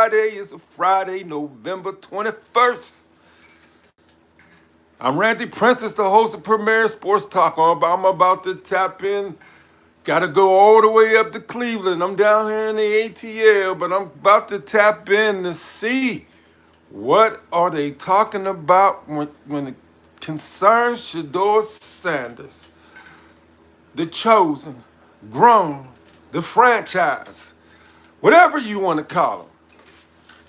Friday is a Friday, November 21st. I'm Randy Prentice, the host of Premier Sports Talk. I'm about to tap in. Got to go all the way up to Cleveland. I'm down here in the ATL, but I'm about to tap in to see what are they talking about when it concerns ShedeurSanders, the chosen, grown, the franchise, whatever you want to call them.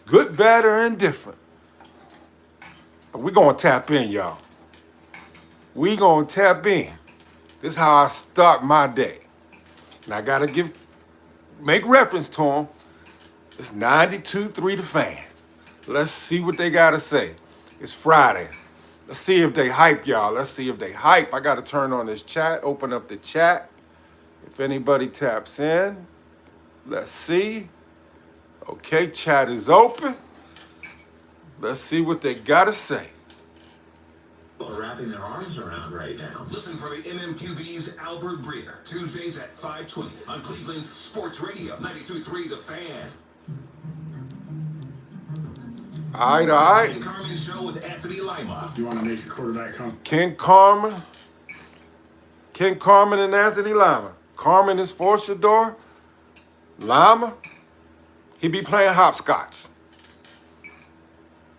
Good, bad, or indifferent. But we're going to tap in, y'all. We going to tap in. This is how I start my day. And I got to make reference to them. It's 92.3 The Fan. Let's see what they got to say. It's Friday. Let's see if they hype, y'all. Let's see if they hype. I got to turn on this chat, open up the chat. If anybody taps in, let's see. Okay, chat is open. Let's see what they got to say. Are wrapping their arms around right now. Listen for the MMQB's Albert Breer, Tuesdays at 5:20 on Cleveland's Sports Radio, 92.3 The Fan. All right. Ken Carmen's show with Anthony Lima. You want to make a quarterback come? Ken Carmen and Anthony Lima. Carmen is for Shedeur. Lima, he be playing hopscotch.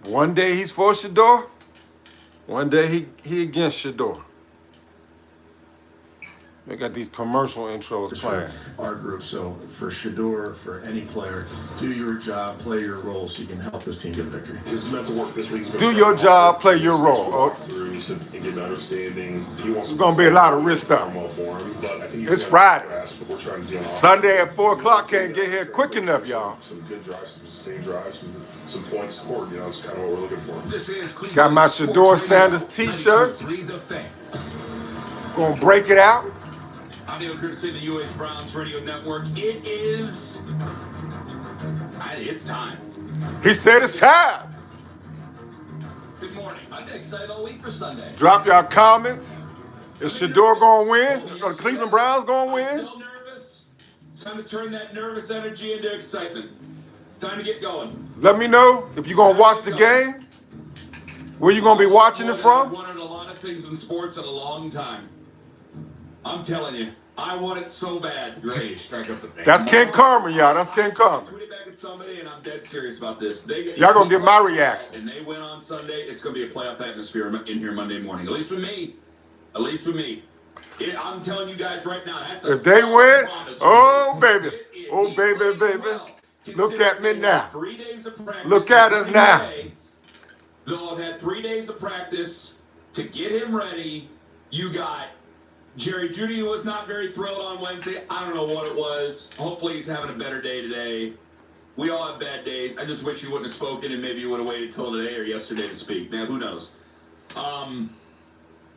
One day he's for Shedeur. One day he against Shedeur. They got these commercial intros playing. Our group, so for Shedeur, for any player, do your job, play your role so you can help this team get a victory. His mental work this week. Do your job, play your role. Through so and get an understanding. It's gonna be a lot of risk stuff. For him, but I think it's Friday. We're trying to do Sunday at 4 o'clock can't get here quick enough, y'all. Some good drives, some sustained drives, some points scored. You know, it's kind of what we're looking for. This is Cleveland. Got my ShedeurSanders t-shirt. Gonna break it out. Audio courtesy of the UH Browns Radio Network. It's time. He said it's time. Good morning. I've been excited all week for Sunday. Drop your comments. Is Shedeur gonna win? Are the Cleveland Browns gonna win? Still nervous? It's time to turn that nervous energy into excitement. It's time to get going. Let me know if you're gonna watch the game. Where you gonna be watching it from? I've wanted a lot of things in sports in a long time. I'm telling you, I want it so bad. Ready to strike up the band. That's Ken Carmen, y'all. That's Ken Carmen. Tweet it back at somebody, and I'm dead serious about this. Y'all gonna get my reaction. And they win on Sunday. It's gonna be a playoff atmosphere in here Monday morning. At least with me. At least with me. I'm telling you guys right now, that's a if they win, promise. oh baby, oh baby, baby, look at me now. 3 days of practice. Look at us now. They'll have had 3 days of practice to get him ready. You got Jerry Jeudy was not very thrilled on Wednesday. I don't know what it was. Hopefully he's having a better day today. We all have bad days. I just wish he wouldn't have spoken and maybe he would have waited till today or yesterday to speak. Now, who knows?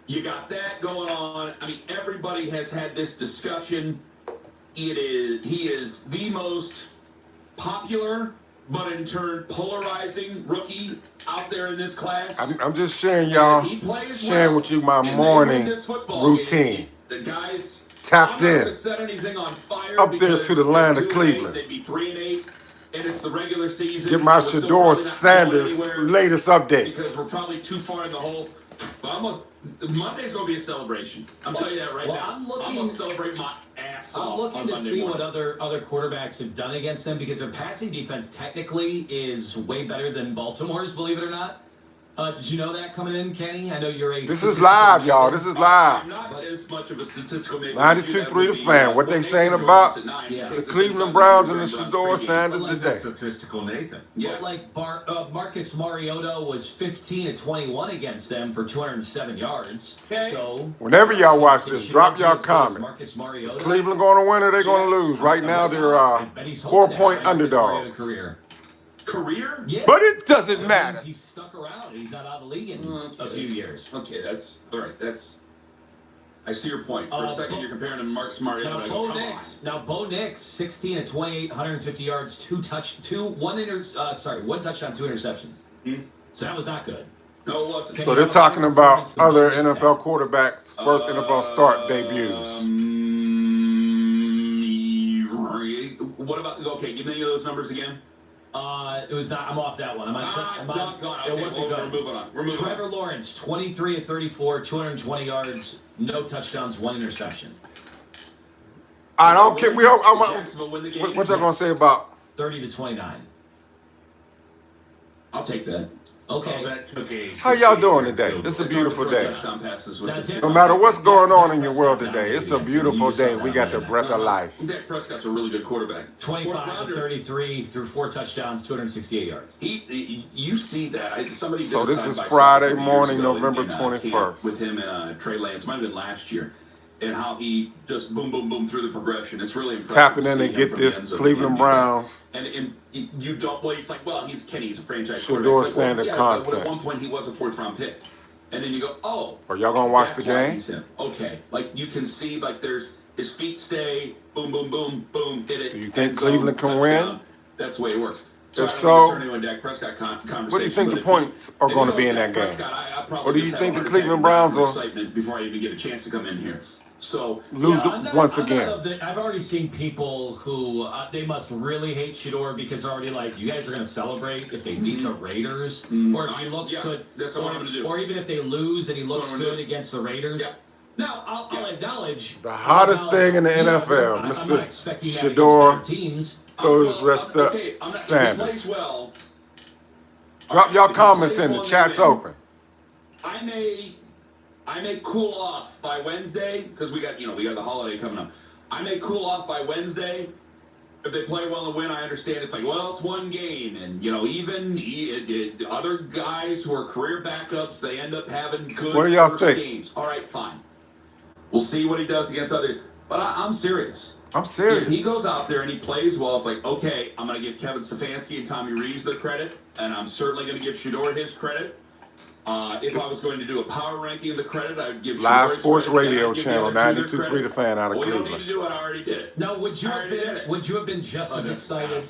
You got that going on. I mean, everybody has had this discussion. He is the most popular, but in turn polarizing rookie out there in this class. I'm just sharing, y'all, sharing with you my morning routine. The guys tapped in, set anything on fire up there to the land of Cleveland. They'd be 3-8, and it's the regular season. Get my ShedeurSanders latest updates. Because we're probably too far in the hole. But Monday's going to be a celebration. I'm telling you that right now. I'm going to celebrate my ass off. I'm looking to see morning. what other quarterbacks have done against them because their passing defense technically is way better than Baltimore's, believe it or not. Did you know that coming in, Kenny? I know you're a... This is live, y'all. This is live. I'm not as much of a statistical... 92.3 The Fan. What they saying about the Cleveland Browns and the ShedeurSanders today? Statistical Nathan. Yeah, like Marcus Mariota was 15-21 against them for 207 yards. Okay. So whenever y'all watch this, drop y'all comments. Marcus Mariota. Is Cleveland going to win or they going to lose? Right now, they're 4-point underdogs. Career? Yeah. But it doesn't matter. He's stuck around. He's not out of the league in a few years. Okay, that's all right. I see your point. For a second, you're comparing him to Marcus Mariota. Now, Bo Nix, 16-28, 150 yards, one touchdown, 2 interceptions. So that was not good. No, it wasn't. So they're talking about other NFL quarterbacks' first NFL start debuts. What about? Okay, give me those numbers again. It was not. I'm off that one. Doggone. It Okay, wasn't well, good. we're moving on. We're moving Trevor Lawrence, 23 of 34, 220 yards, no touchdowns, 1 interception. I don't care. Jacksonville win the game. What y'all gonna say about 30 to 29. I'll take that. Okay. Oh, that took a how y'all doing today? field It's a goal. beautiful day. Touchdown passes with Now, this. No matter what's going on in your world today, it's a beautiful day. We got the breath of life. Dak Prescott's a really good quarterback. 25 of 33 through 4 touchdowns, 268 yards. You see that. Somebody did So a this side is by side Friday a couple morning, years ago November in 21st. with him and Trey Lance. Might have been last year. And how he just boom, boom, boom through the progression. It's really impressive. Tapping to in see and him get from the this end zone Cleveland and do that. Browns. And you don't, well, it's like, well, he's Kenny, he's a franchise Shedeur quarterback. It's like, Sanders but content. at one point he was a 4th round pick. And then you go, oh. Are y'all gonna watch the that's why game? he's him. Okay. Like you can see, like there's his feet stay, boom, boom, boom, boom, hit it. Do you think end zone, Cleveland can touchdown. win? That's the way it works. If I so, don't want to turn into a Dak Prescott conversation. what do you think but the if points are if going to it be was in that Dak game? Prescott, I probably Or do you just think have the a Cleveland heart attack Browns from will excitement before I even get a chance to come in here? So lose I'm not- it once I'm not again? of the- I've already seen people who they must really hate Shedeur because they're already like, you guys are going to celebrate if they beat the Raiders, or if he looks Yeah, good, that's what I'm gonna do. or even if they lose and he looks what I'm gonna good do. against the Raiders. Yeah. Now, I'll acknowledge The hottest thing in the NFL, I'm Mr. not expecting that against Shedeur. better teams. Throw his rest up, okay, if he Sanders. plays well, Drop y'all if he comments plays in. The well, chat's they win. open. I may cool off by Wednesday because we got the holiday coming up. I may cool off by Wednesday. If they play well and win, I understand it's like, well, it's one game, and even other guys who are career backups, they end up having good What do y'all first think? games. All right, fine. We'll see what he does against other. But I'm serious. I'm serious. If he goes out there and he plays well, it's like, okay, I'm going to give Kevin Stefanski and Tommy Rees their credit, and I'm certainly going to give Shedeur his credit. If I was going to do a power ranking of the credit, I would give Live Shedeur his Sports credit, and Radio I'd give the Channel, other two their 92.3 The Fan out of Well, you don't need to Cleveland. do it. I already did it. No, would you I have already did been? it. Would you have been just as excited?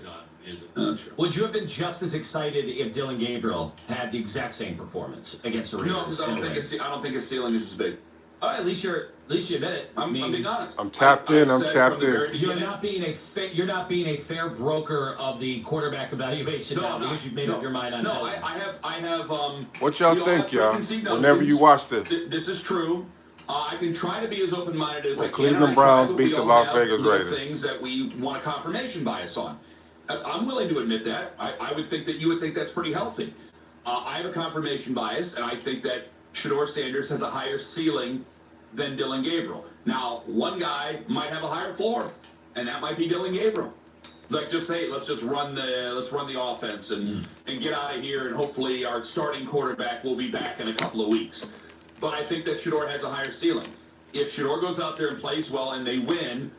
Would you have been just as excited if Dylan Gabriel had the exact same performance against the Raiders? No, because I don't think his ceiling is as big. Oh, at least you admit it. I'm being honest. I'm tapped in, I'm said tapped from the in. very You're beginning- not being a fair broker of the quarterback evaluation now I'm not. because you've made up your mind on No, Dylan. I have. What y'all we all think, have y'all? preconceived Whenever you notions. watch this. This is true. I can try to be as open-minded as When I can. Cleveland and I try, Browns but beat we the all Las have Vegas little Raiders. Things that we want a confirmation bias on. I'm willing to admit that. I would think that you would think that's pretty healthy. I have a confirmation bias, and I think that ShedeurSanders has a higher ceiling than Dylan Gabriel. Now, one guy might have a higher floor, and that might be Dylan Gabriel. Like, just hey, let's run the offense and get out of here, and hopefully our starting quarterback will be back in a couple of weeks. But I think that Shedeur has a higher ceiling. If Shedeur goes out there and plays well and they win,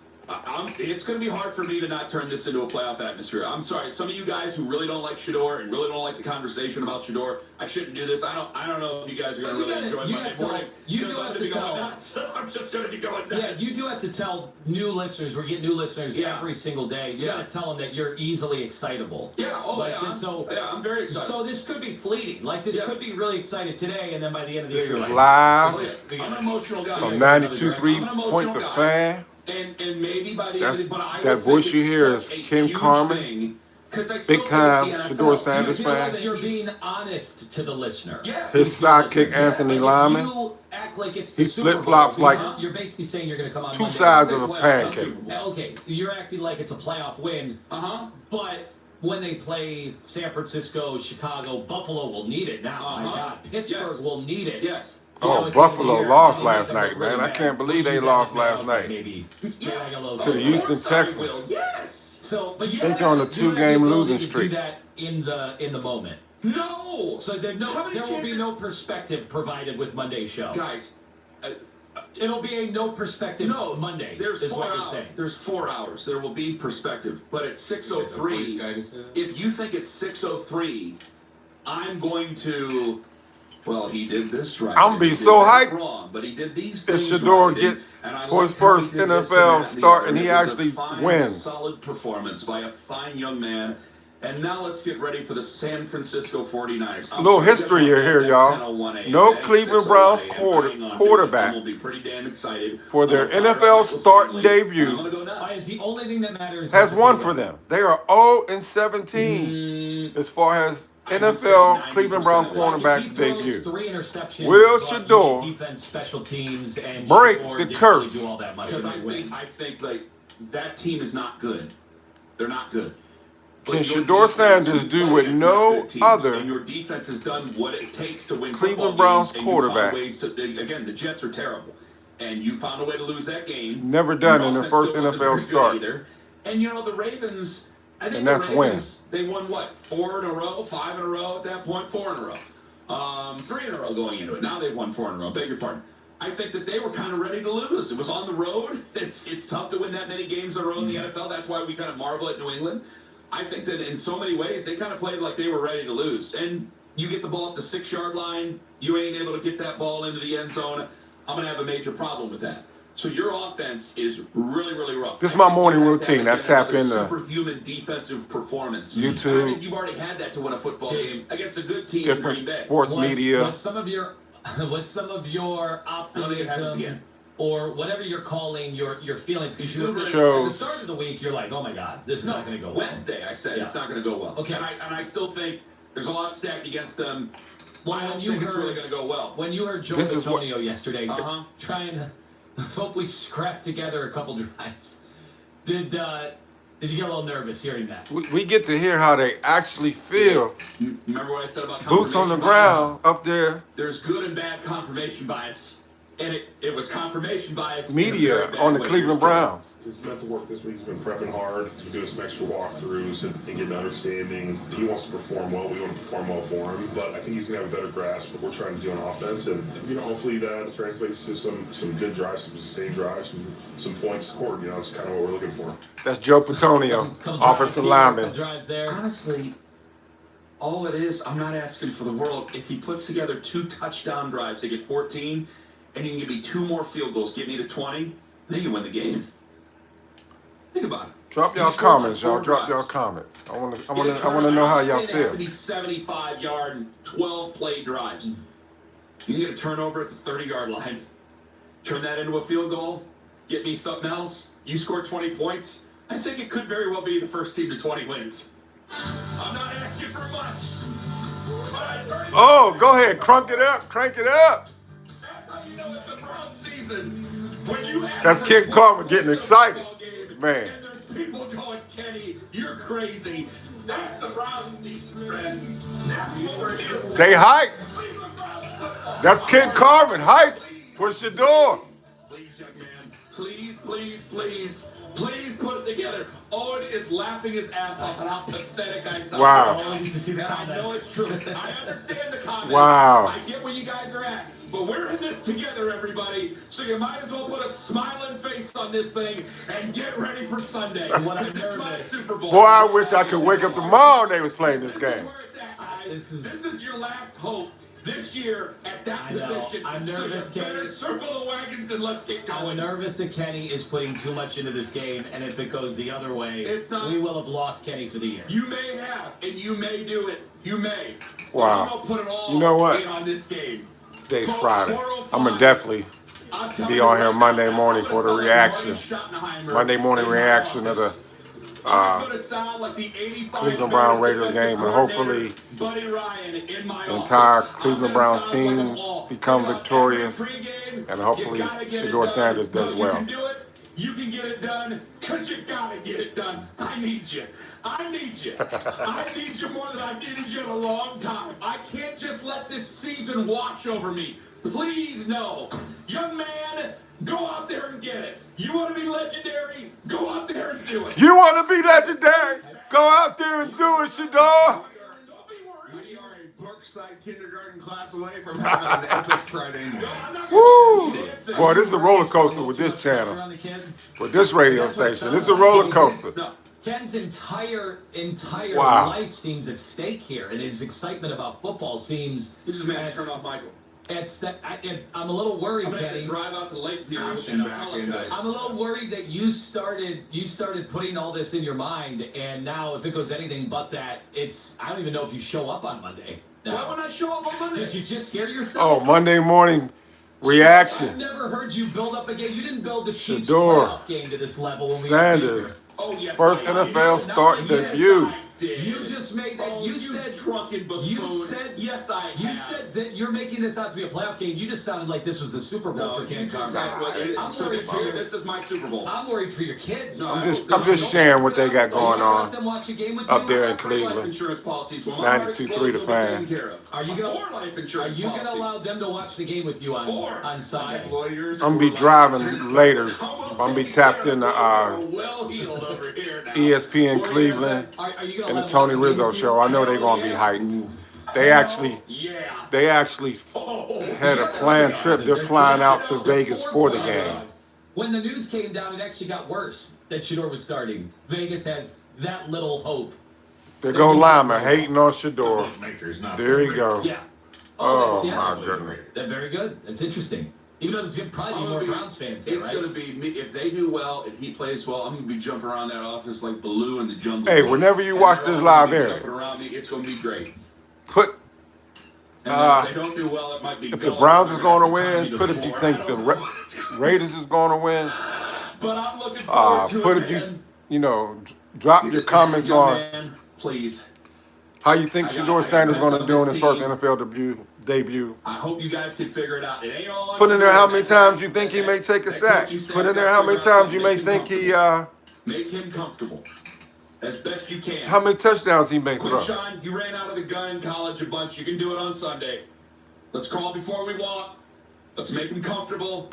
it's going to be hard for me to not turn this into a playoff atmosphere. I'm sorry. Some of you guys who really don't like Shedeur and really don't like the conversation about Shedeur, I shouldn't do this. I don't know if you guys are going to really enjoy Monday morning. You do because I'm have gonna to be going tell. nuts. I'm just going to be going nuts. Yeah, you do have to tell new listeners. We're getting new listeners Yeah. every single day. You Yeah. got to tell them that you're easily excitable. Yeah. Oh, Like, yeah. I'm very excited. So this could be fleeting. Like this Yeah. could be really excited today, and then by the end of the This year, is you're like, live Oh, yeah. I'm an emotional guy. from I'm 92.3 an emotional Point The guy. Fan. And maybe by the That's- end of the but I that would voice think you it's hear such is a Kim huge Carmen. thing, 'cause I still Big think time it's the Shedeur NFL. Sanders You feel fan. that you're he's- being honest to the listener. Yeah. His sidekick, Anthony Like, if Lyman. you act like it's the He Super Bowl, flip-flops like you're basically saying you're going to come on two Monday. sides of a Playoffs, pancake. Super Bowl. Okay, you're acting like it's a playoff win, but when they play San Francisco, Chicago, Buffalo will need it now. My God, Pittsburgh Yes. will need it. Yes. You know, Oh, at the end of the Buffalo year, lost and they last get night, really man. I bad. can't believe But they you lost got last that night. Maybe. Yeah. Like a little To the bit. Houston Of course I Texans. will. Yes. So, but Yeah. Think on a you have the 2-game ability losing to streak. Do that in the moment. No. So there How many will be chances- no perspective provided with Monday's show. Guys, It'll be a no perspective no. Monday. There's is 4 what you're hours. saying. There's 4 hours. There will be perspective. But at 6:03, if you think it's 6:03, I'm going to. Well, he did this right. I'm and be he did so that hyped wrong, but he did these if things Shedeur right, get and I for his liked how he first did this NFL and that and the start other. and he It was a actually fine, wins. Solid performance by a fine young man. And now let's get ready for the San Francisco 49ers. A little history here, y'all. No Cleveland Browns quarterback will be pretty damn excited for their NFL starting debut The only thing that matters has won for them. They are 0-17 as far as NFL Cleveland Brown cornerbacks debut. 3 interceptions. Will Shedeur defense, special teams, and break Shedeur the didn't curse? really do all that much. Because I think like that team is not good. They're not good. Can ShedeurSanders do what no other and your defense has done what it takes to win Cleveland Browns quarterback? Again, the Jets are terrible, and you found a way to lose that game. Never done in their first NFL start. Either. And you know the Ravens. I think And the that's Ravens, they won what, 4 in a row, 5 in a row at that point, 4 in a row, 3 in a row going into it. Now they've won 4 in a row. Beg your pardon. I think that they were kind of ready to lose. It was on the road. It's tough to win that many games in a row in the NFL. That's why we kind of marvel at New England. I think that in so many ways, they kind of played like they were ready to lose. And you get the ball at the 6-yard line, you ain't able to get that ball into the end zone. I'm going to have a major problem with that. So your offense is really, really rough. This is my morning routine. I tap into superhuman defensive performance. YouTube. You've already had that to win a football game against a good team. Different in Green Bay. sports media. Was some of your optimism or whatever you're calling your feelings, because at the start of the week you're like, oh my God, this is not going to go well. Wednesday, I said it's not going to go well. Okay, and I still think there's a lot stacked against them. Well, I don't think it's really going to go well. When you heard Joe Antonio yesterday trying to hope we scrap together a couple drives, did you get a little nervous hearing that? We get to hear how they actually feel. Remember what I said about boots on the ground up there? There's good and bad confirmation bias. And it was confirmation bias. Media on the Cleveland Browns. He's meant to work this week. He's been prepping hard. He's been doing some extra walkthroughs and getting understanding. He wants to perform well. We want to perform well for him. But I think he's going to have a better grasp of what we're trying to do on offense. And, hopefully that translates to some good drives, some sustained drives, some points scored. It's kind of what we're looking for. That's Joe Antonio, offensive lineman. Honestly, all it is, I'm not asking for the world. If he puts together 2 touchdown drives, they get 14, and you can give me 2 more field goals, get me to 20, then you win the game. Think about it. Drop y'all comments, y'all. Drop y'all comments. I want to know how y'all feel. These 75-yard and 12-play drives. You can get a turnover at the 30-yard line. Turn that into a field goal. Get me something else. You score 20 points. I think it could very well be the first team to 20 wins. I'm not asking for much. Oh, go ahead. Crank it up. Crank it up. That's how you know it's a Brown season. When you have That's Ken Carver getting excited. Man. And there's people going, Kenny, you're crazy. That's a Brown season, friend. They hype. That's Ken Carver hype for Shedeur. Please, young man. Please, please, please. Please put it together. Owen is laughing his ass off at how pathetic I sound. Wow. I know it's true. I understand the comments. Wow. I get where you guys are at. But we're in this together, everybody. So you might as well put a smiling face on this thing and get ready for Sunday. Because it's my Super Bowl. Boy, I wish I could wake up tomorrow and they was playing this game. This is where it's at, guys. This is your last hope. This year at that position. I'm nervous, so you better circle the wagons and let's get going. I'm nervous that Kenny is putting too much into this game, and if it goes the other way, we will have lost Kenny for the year. You may have, and you may do it. You may. Wow. I'm gonna put it all you know what? in on this game. Today's Friday. I'm going to definitely be on here Monday morning for the reaction. Monday morning reaction of the Cleveland Brown Raider game, and hopefully the entire Cleveland Browns team become victorious, and hopefully ShedeurSanders does well. You can get it done because you gotta get it done. I need you. I need you. I need you more than I've needed you in a long time. I can't just let this season wash over me. Please no. Young man, go out there and get it. You want to be legendary? Go out there and do it. You want to be legendary? Go out there and do it, Shedeur. We are a Brookside kindergarten class away from having an epic Friday night. Woo! Boy, this is a roller coaster with this channel, with this radio station. This is a roller coaster. Ken's entire Wow. life seems at stake here, and his excitement about football seems. This is man. Turn off Michael. I'm a little worried, I'm gonna have to Kenny. drive out to Lakeview Ouch, and and back end apologize. I'm a little worried that you started putting all this in your mind, and now if it goes anything but that, I don't even know if you show up on Monday. Why would I show up on Monday? Did you just scare yourself? Oh, Monday morning I've reaction. never heard you build up a game. You didn't build the Chiefs Shedeur playoff game to this level when we Sanders. Oh, yes, First I did. NFL start debut. I did. You just made that. Oh, you said drunken buffoon. You said yes, I have. You said that you're making this out to be a playoff game. You just sounded like this was the Super Bowl for Ken Carter. I'm worried for your. This is my Super Bowl. I'm worried for your kids. No, I'm just sharing what they got going on Them watch a game with up you? there in Life Cleveland. insurance policies. Well, my heart 92.3 The explodes, Fan. taken care of. Are you gonna- Four life Are insurance you going to policies. allow them to watch the game with you on Sunday? Lawyers. I'm gonna be driving later. I'm gonna be tapped into well-healed over here now. ESPN What were you gonna Cleveland Are you going to and the Tony Rizzo show. I know they're gonna be heightened. They actually had a planned trip. They're flying out to Vegas for the game. When the news came down, it actually got worse that Shedeur was starting. Vegas has that little hope. There go Lima hating on Shedeur. Makers, not There you go. Yeah. Oh that's my goodness. That's very good. That's interesting. Even though there's probably more Browns fans there, It's right? going to be me. If they do well and he plays well, I'm going to be jumping around that office like Baloo in the jungle. Hey, whenever you And watch they're this all live gonna be airing, jumping around me, it's going to be great. put And then if they don't do well, it might be. if the Gulliver Browns is and going to have tie me win, to put the if you floor. think I the don't know what's gonna Raiders is going to win. But I'm looking forward to Put it, if man. you know, drop your comments Young on man, please. how you think ShedeurSanders is going to do in his first team. NFL debut. I hope you guys can figure it out. It ain't all on Put in there Shedeur, how many man. times you think he may take a That sack. coaching staff Put in there gotta how many figure out times you something, may make him think he Make him comfortable as best you can. how many touchdowns he may throw. Sean, you ran out of the gun in college a bunch. You can do it on Sunday. Let's crawl before we walk. Let's make him comfortable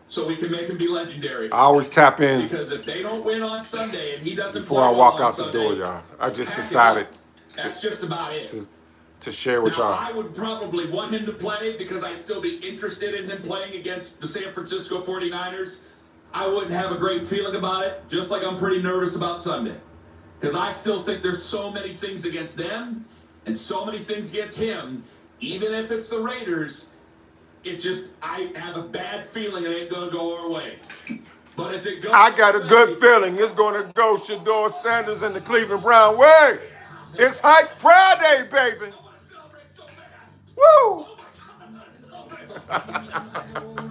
so we can make him be legendary. I always tap in Because if they don't win on Sunday and he doesn't before play I well walk on out the Sunday, door, y'all. I just pack it decided up. That's just about it. to share with Now, y'all. I would probably want him to play because I'd still be interested in him playing against the San Francisco 49ers. I wouldn't have a great feeling about it, just like I'm pretty nervous about Sunday. Because I still think there's so many things against them and so many things against him, even if it's the Raiders. I have a bad feeling it ain't going to go our way. But if it goes, I got a good feeling it's going to go ShedeurSanders and the Cleveland Brown way. It's Hype Friday, baby. I want to celebrate so bad. Woo!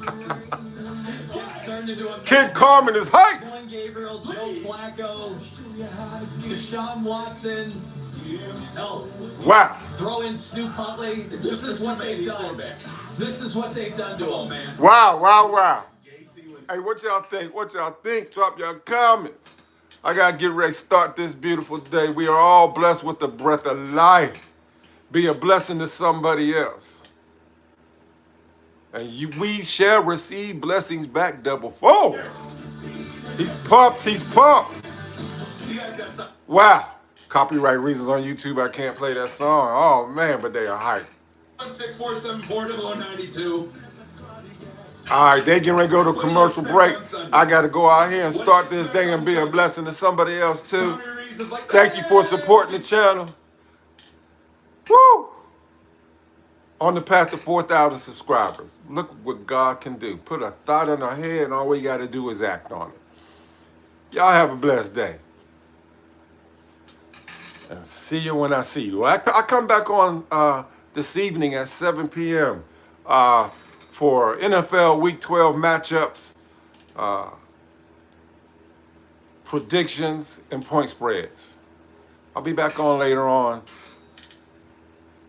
It's turned into a Kid Carmen is hype. Dylan Gabriel, Joe Flacco, Deshaun Watson. No, Wow. throw in Snoop Huntley. This is what they've done. This is what they've done to him, man. Wow, wow, wow. Hey, what y'all think? What y'all think? Drop your comments. I got to get ready to start this beautiful day. We are all blessed with the breath of life. Be a blessing to somebody else. And we shall receive blessings back double fold. He's pumped. He's pumped. You guys got to stop. Wow. Copyright reasons on YouTube, I can't play that song. Oh, man, but they are hype. 164740092. All right, they getting ready to go to commercial break. I got to go out here and start this day and be a blessing to somebody else, too. Thank you for supporting the channel. Woo! On the path to 4,000 subscribers. Look what God can do. Put a thought in our head, and all we got to do is act on it. Y'all have a blessed day. And see you when I see you. I come back on this evening at 7 p.m. For NFL Week 12 matchups, predictions, and point spreads. I'll be back on later on,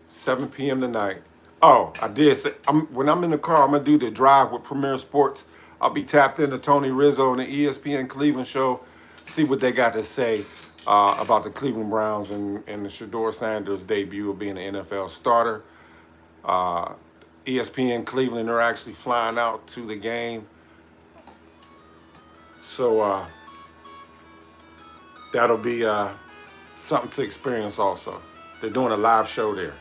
7 p.m. tonight. Oh, I did say, when I'm in the car, I'm going to do the drive with Premier Sports. I'll be tapped into Tony Rizzo and the ESPN Cleveland show, see what they got to say about the Cleveland Browns and the ShedeurSanders debut of being an NFL starter. ESPN Cleveland, they're actually flying out to the game. So that'll be something to experience also. They're doing a live show there.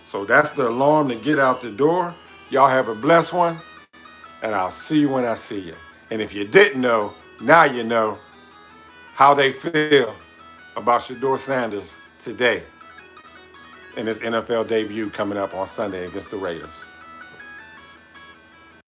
So that's the alarm to get out the door. Y'all have a blessed one, and I'll see you when I see you. And if you didn't know, now you know how they feel about ShedeurSanders today in his NFL debut coming up on Sunday against the Raiders.